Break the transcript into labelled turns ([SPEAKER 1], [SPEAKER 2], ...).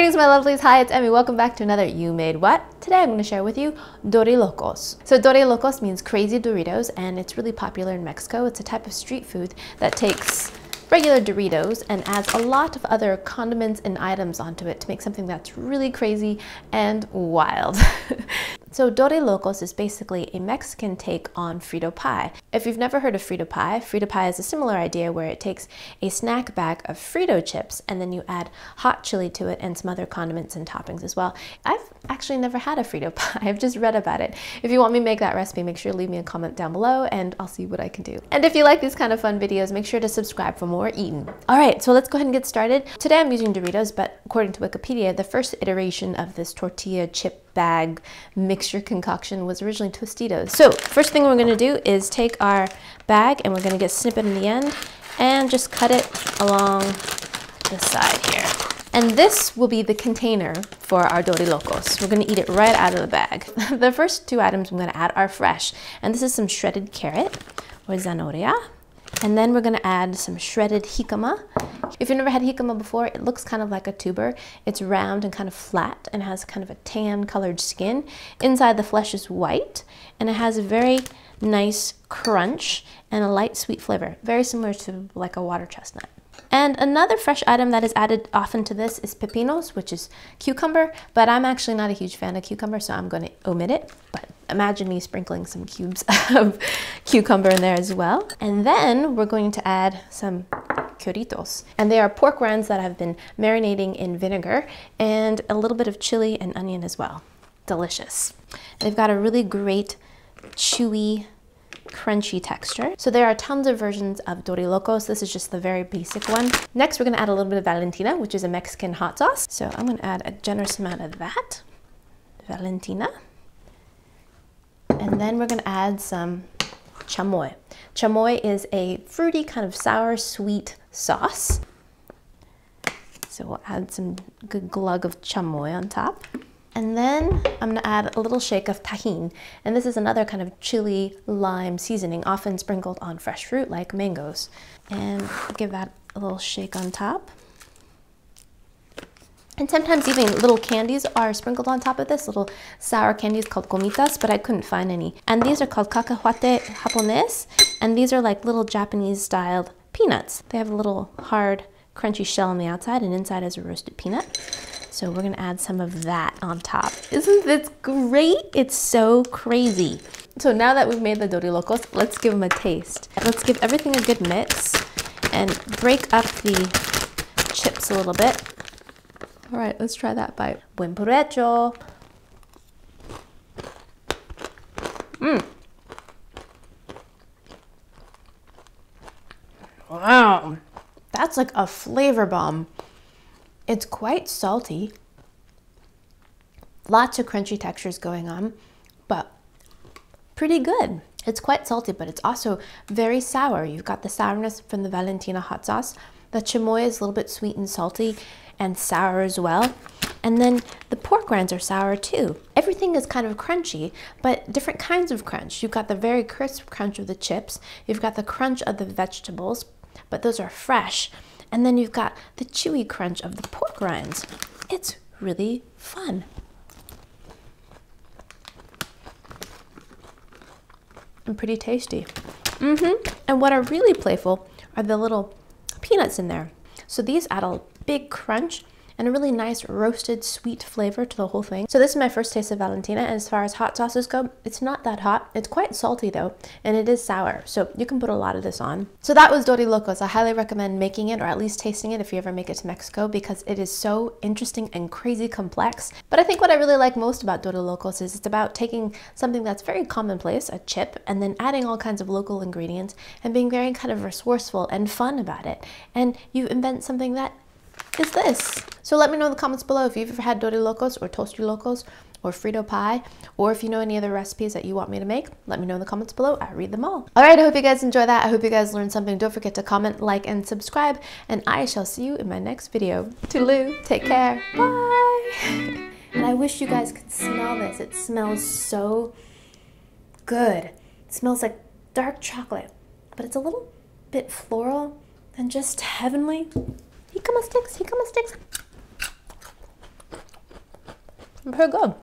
[SPEAKER 1] Greetings my lovelies, hi, it's Emmy. Welcome back to another You Made What? Today I'm going to share with you Dorilocos. So Dorilocos means crazy Doritos, and it's really popular in Mexico. It's a type of street food that takes regular Doritos and adds a lot of other condiments and items onto it to make something that's really crazy and wild. So Dorilocos is basically a Mexican take on Frito pie. If you've never heard of Frito pie is a similar idea where it takes a snack bag of Frito chips and then you add hot chili to it and some other condiments and toppings as well. I've actually never had a Frito pie, I've just read about it. If you want me to make that recipe, make sure to leave me a comment down below and I'll see what I can do. And if you like these kind of fun videos, make sure to subscribe for more eating. All right, so let's go ahead and get started. Today I'm using Doritos, but according to Wikipedia, the first iteration of this tortilla chip bag mixture concoction was originally Tostitos. So first thing we're gonna do is take our bag and we're gonna get snippet in the end and just cut it along the side here. And this will be the container for our Dorilocos. We're gonna eat it right out of the bag. The first two items I'm gonna add are fresh. And this is some shredded carrot or zanahoria. And then we're gonna add some shredded jicama. If you've never had jicama before, it looks kind of like a tuber. It's round and kind of flat and has kind of a tan colored skin. Inside the flesh is white and it has a very nice crunch and a light sweet flavor, very similar to like a water chestnut. And another fresh item that is added often to this is pepinos, which is cucumber, but I'm actually not a huge fan of cucumber, so I'm going to omit it. But imagine me sprinkling some cubes of cucumber in there as well. And then we're going to add some Doritos. And they are pork rinds that have been marinating in vinegar and a little bit of chili and onion as well. Delicious. They've got a really great chewy, crunchy texture. So there are tons of versions of Dorilocos. This is just the very basic one. Next, we're gonna add a little bit of Valentina, which is a Mexican hot sauce. So I'm gonna add a generous amount of that, Valentina. And then we're gonna add some chamoy. Chamoy is a fruity, kind of sour, sweet sauce. So we'll add some good glug of chamoy on top. And then I'm gonna add a little shake of tajin. And this is another kind of chili lime seasoning, often sprinkled on fresh fruit like mangoes. And give that a little shake on top. And sometimes even little candies are sprinkled on top of this, little sour candies called gomitas, but I couldn't find any. And these are called cacahuate japonés, and these are like little Japanese styled peanuts. They have a little hard, crunchy shell on the outside, and inside is a roasted peanut. So we're gonna add some of that on top. Isn't this great? It's so crazy. So now that we've made the Dorilocos, let's give them a taste. Let's give everything a good mix and break up the chips a little bit. All right, let's try that bite. Buen provecho. Wow, that's like a flavor bomb. It's quite salty, lots of crunchy textures going on, but pretty good. It's quite salty, but it's also very sour. You've got the sourness from the Valentina hot sauce. The chamoy is a little bit sweet and salty and sour as well. And then the pork rinds are sour too. Everything is kind of crunchy, but different kinds of crunch. You've got the very crisp crunch of the chips. You've got the crunch of the vegetables, but those are fresh. And then you've got the chewy crunch of the pork rinds. It's really fun. And pretty tasty. And what are really playful are the little peanuts in there. So these add a big crunch and a really nice roasted sweet flavor to the whole thing. So this is my first taste of Valentina, and as far as hot sauces go, it's not that hot. It's quite salty though, and it is sour, so you can put a lot of this on. So that was Dorilocos. I highly recommend making it, or at least tasting it if you ever make it to Mexico, because it is so interesting and crazy complex. But I think what I really like most about Dorilocos is it's about taking something that's very commonplace, a chip, and then adding all kinds of local ingredients and being very kind of resourceful and fun about it. And you invent something that is this. So let me know in the comments below if you've ever had Dorilocos or Tostilocos or Frito pie, or if you know any other recipes that you want me to make, let me know in the comments below. I read them all. All right, I hope you guys enjoy that. I hope you guys learned something. Don't forget to comment, like, and subscribe, and I shall see you in my next video. Toodaloo, take care, bye. And I wish you guys could smell this. It smells so good. It smells like dark chocolate, but it's a little bit floral and just heavenly. Jicama sticks, jicama sticks. Pretty good.